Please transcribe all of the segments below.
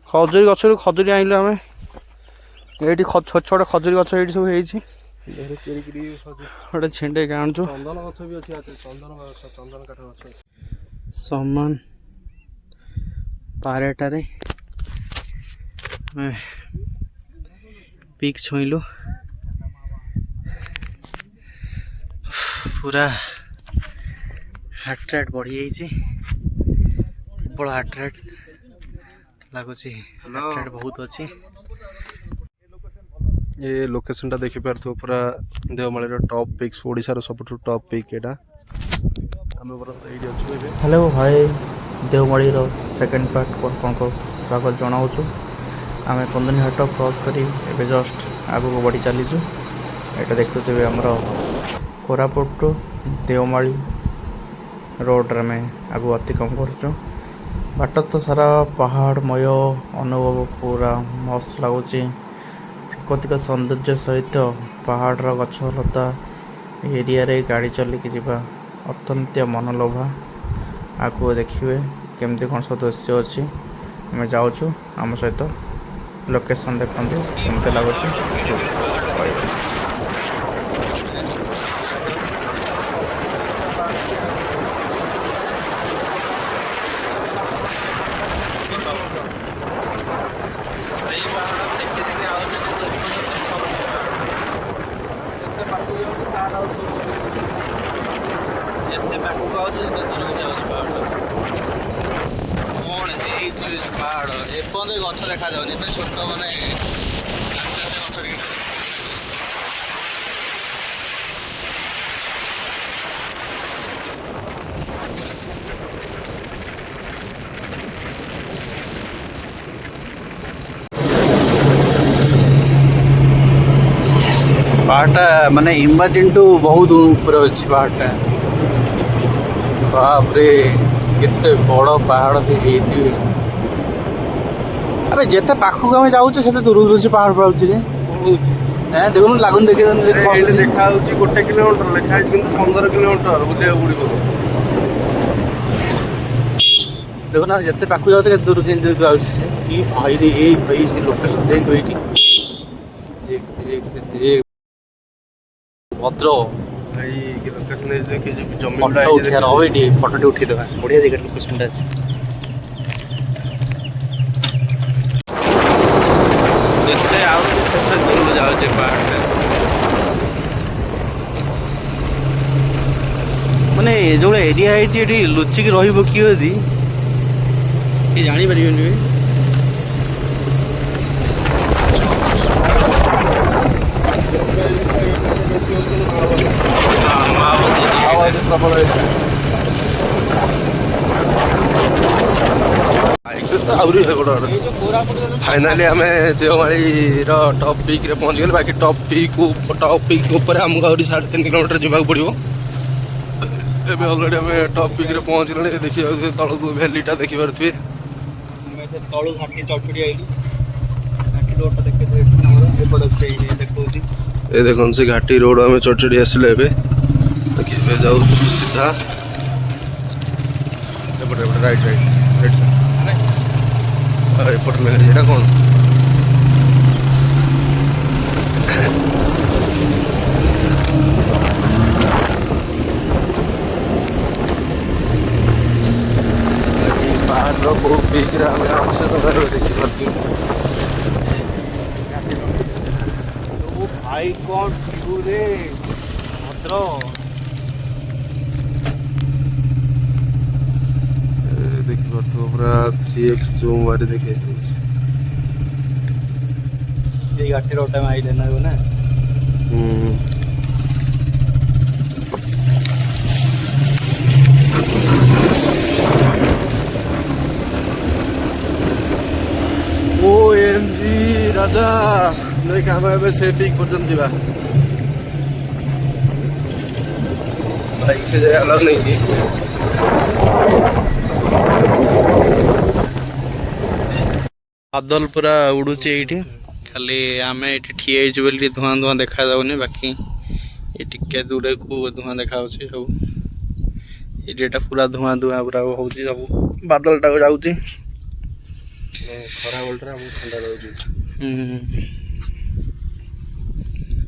खजुरी गछ खजुरी आइलु आम ये छोट छोट खजुरी गछ ये सब गोटे छेंडे आणुचु चंदन गछ भी अच्छी चंदन काठ गछ समान पारेटारे पिक छुईलु पूरा हार्ट रेट बढ़ी जाइए प्रबल हार्ट रेट लगुच हार्ट रेट बहुत अच्छी ये लोकेशन टा देखि पारथो पूरा देवमाली टॉप पिक्स ओडिसा रो सब टॉप पिक एटा हम एडी अच्छु एबे हेलो हाय देवमाली रो सेकंड पार्ट कोन को स्वागत जनाउछु आमे पंदनी हाट क्रॉस करी एबे जस्ट आगु को बड़ी चलीजु एटा देखुथबे हमरो कोरापुट टू देवमाली रोड में आगु अतिक्रम करछु बाट तो सारा पहाड़मय अनुभव पूरा मस्त लगुच प्राकृतिक सौंदर्य सहित पहाड़ गछलता एरिया रे गाड़ी चलिकी जावा अत्यंत मनलोभा आगु देखिए केमती कौन सब दृश्य अच्छी आम जाऊँ आम सहित लोकेशन देखते केमती लगुच पहाड़ एपंद गछ देखा जाऊनी छोट मैंने पहाड़टा माने इमेजिन टू बहुत ऊपर अच्छी पहाड़टा बाप रे केते बड़ पहाड़ से अबे जिते पाखक आम जाऊँ से दूर दूर से पहाड़ पाऊँ रे देखो लगुन देखा गोटे किलोमीटर लेखा 15 किलोमीटर बुझे देखो ना जिते पाखक जाऊँ दूर दूर आऊँ भाई रे भाई से लोकेशन देख भद्र भाई के लोकेशन देखि जमीन फटो उठेदेवा बढ़िया जगह लोकेशन अच्छे दूर जाऊे पहाड़ माने जो एरिया है लुचिक रही किए जापर फाइनाली आम देवमाली टॉप पिक रे पहुंच गए बाकी टॉप पिक ऊपर आमको आहरी 3.5 किलोमीटर जावाक पड़ो एबे ऑलरेडी आम टॉप पिक रे पहुंच गले देखिए तलू भैलीटा देखिपे तलू घाटी चढ़ी आई ये देखो से घाटी रोड आम चढ़ी आसिले देखिए जाऊ सीधा राइट एपट लगे कौन पहाड़ बहुत पिक भाई कौन रे भद्र देखिए पूरा 3x जूम मारी देखे घाटी रोड में आइले ना OMG राजा लेकिन आम ए से पिक पर्यटन जावा बाइक से जाए अलग नहीं की बादल पूरा उड़ुचे ये खाली आम ये ठिया बोली धुआं धुआं देखा जाऊनी बाकी ये टिके दूर को धुआं देखा सब एरिया पूरा धुआं धुआं पूरा हो सब बादल टाक जाऊँगी ଖରା ବେଳଟାରେ ଆମକୁ ଥଣ୍ଡା ଲାଗୁଛି।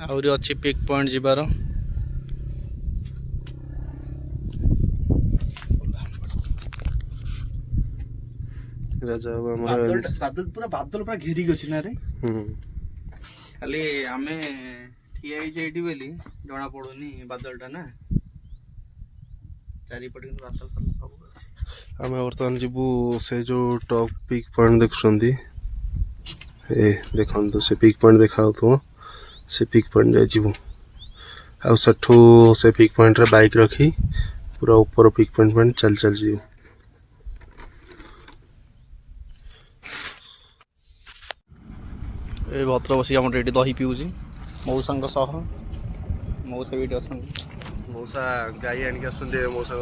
ଆହୁରି ଅଛି ପିକ୍ ପଏଣ୍ଟ ଯିବାର। ରାଜା ବାବୁ ଆମର ବାଦଲ ପୁରା ଘେରିକି ଅଛି ନା ରେ। ଖାଲି ଆମେ ଠିଆ ହେଇଛେ ଏଇଠି ବୋଲି ଜଣା ପଡୁନି ବାଦଲଟା ନା, ଚାରିପଟେ କିନ୍ତୁ ବାଦଲ ଫାଦଲ ସବୁ ଅଛି। ଆମେ ବର୍ତ୍ତମାନ ଯିବୁ ସେ ଯେଉଁ ଟପ୍ ପିକ୍ ପଏଣ୍ଟ ଦେଖୁଛନ୍ତି, ଏ ଦେଖନ୍ତୁ ସେ ପିକ୍ ପଏଣ୍ଟ ଦେଖାଯାଉଥିବ, ସେ ପିକ୍ ପଏଣ୍ଟ ଯାଇ ଯିବୁ। ଆଉ ସେଠୁ ସେ ପିକ୍ ପଏଣ୍ଟରେ ବାଇକ୍ ରଖି ପୁରା ଉପର ପିକ୍ ପଏଣ୍ଟ ଚାଲି ଚାଲି ଯିବୁ। ଏ ଭଦ୍ର ବସିକି ଆମର ଏଠି ଦହି ପିଉଛି ମଉସାଙ୍କ ସହ। ମଉସା ବି ଏଠି ଅଛନ୍ତି। ମଉସା ଗାଈ ଆଣିକି ଆସୁଛନ୍ତି, ମଉସା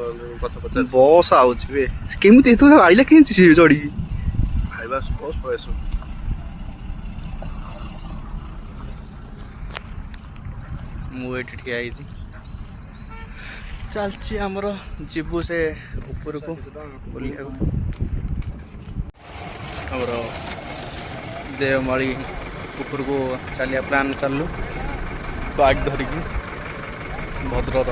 କଥା ପଚାର। ବସ୍ ଆଉଛି ବେ, କେମିତି ଏତେ ଆଇଲା କେମିତି ସେ ଚଢ଼ିକି? ଖାଇବା ବସ୍ ପଳେଇ ଆସୁ। ମୁଁ ଏଠି ଠିଆ ହେଇଛି, ଚାଲିଛି ଆମର, ଯିବୁ ସେ ଉପରକୁ ବୁଲିବାକୁ। ଆମର ଦେଓମାଳି ଉପରକୁ ଚାଲିବା ପ୍ଲାନ୍ ଚାଲୁ, ବ୍ୟାଗ୍ ଧରିକି। ଭଦ୍ରର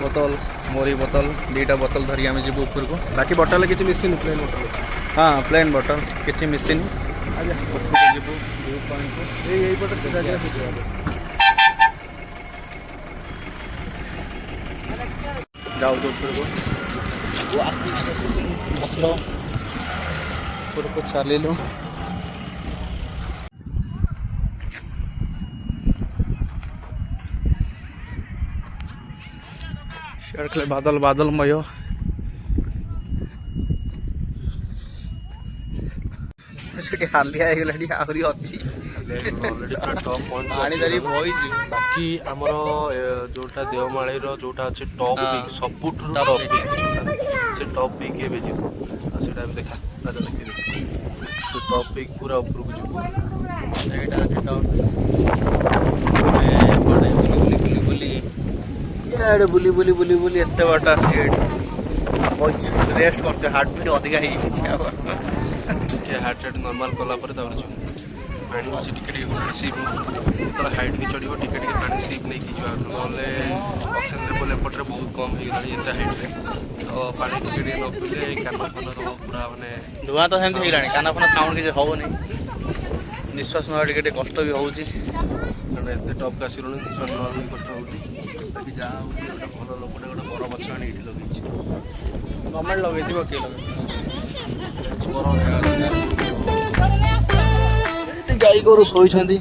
ବୋତଲ, ମୋରି ବୋତଲ, 2ଟା ବୋତଲ ଧରିକି ଆମେ ଯିବୁ ଉପରକୁ। ବାକି ବଟଲରେ କିଛି ମିଶିନି, ପ୍ଲେନ୍ ବଟଲ। ହଁ ପ୍ଲେନ୍ ବୋଟଲ, କିଛି ମିଶିନି। ଆଜ୍ଞା ଉପରକୁ ଯିବୁ ଭିଉ ପଏଣ୍ଟକୁ। ଏଇପଟେ ସେ ଜାଗା ଯାଉଛୁ ଉପରକୁ, ଉପରକୁ ଚାଲିଲୁ। ସିଆଡ଼େ ଖାଲି ବାଦଲ ବାଦଲମୟ। ସେଠି ହାଲିଆ ହେଇଗଲାଣି, ଆହୁରି ଅଛି ପାଣି ଧରି ବଇଛୁ। ବାକି ଆମର ଯୋଉଟା ଦେଓମାଳିର ଯୋଉଟା ଅଛି ଟପ୍ ପିକ୍, ସବୁଠୁ ଟପ୍ ଟପ୍ ପିକ୍। ପିକ୍, ସେ ଟପ୍ ପିକ୍ ଏବେ ଯିବୁ। ଆଉ ସେଇଟା ଏବେ ଦେଖା, ରାଜା ଦେଖିବେ ସେ ଟପ୍ ପିକ୍ ପୁରା ଉପରକୁ ଯିବୁ। ସେଇଟା ଅଛି ଟପ୍। ବୁଲି ବୁଲି ଇଆଡ଼େ ବୁଲି ବୁଲି ଏତେ ବାଟ ଆସିକି ଏଠି ବଇଛୁ, ରେଷ୍ଟ କରୁଛୁ। ହାର୍ଟ ବିଟ୍ ଅଧିକା ହେଇଯାଇଛି। ଆଉ ଟିକେ ହାର୍ଟ ରେଟ୍ ନର୍ମାଲ୍ କଲା ପରେ ତାପରେ ଯିବୁ। ପାଣି ବସି ଟିକେ ଟିକେ ଗୋଟେ ସିପ୍, ଯେତେବେଳେ ହାଇଟ୍ ବି ଚଢ଼ିବ ଟିକେ ଟିକେ ପାଣି ସିପ୍ ନେଇକି ଯିବା, ନହେଲେ ଅକ୍ସିଜେନ୍ ଲେଭେଲ୍ ଏପଟରେ ବହୁତ କମ୍ ହେଇଗଲାଣି ଏତେ ହାଇଟ୍ରେ। ତ ପାଣି ଟିକେ ଟିକେ ନ ପିଇଲେ କାନ ଫାନର ପୁରା ମାନେ ଧୂଆଁ ତ ସେମିତି ହେଇଗଲାଣି, କାନ ଫାନ ସାଉଣ୍ଡ କିଛି ହେଉନି, ନିଶ୍ୱାସ ନେବା ଟିକେ ଟିକେ କଷ୍ଟ ବି ହେଉଛି। କାରଣ ଏତେ ଟପ୍କୁ ଆସିଲୁଣି, ନିଶ୍ୱାସ ନେବାକୁ ବି କଷ୍ଟ ହେଉଛି। ବାକି ଯାହା ହେଉଛି ଗୋଟେ ଭଲ ଲୋକଟେ ଗୋଟେ ବର ଗଛ ଆଣି ଏଇଠି ଲଗେଇଛି। ଗଭର୍ଣ୍ଣମେଣ୍ଟ ଲଗେଇଥିବ, କିଏ ଲଗେଇଥିବ? ବର ଜାଗା ଗାଈ ଗୋରୁ ଶୋଇଛନ୍ତି।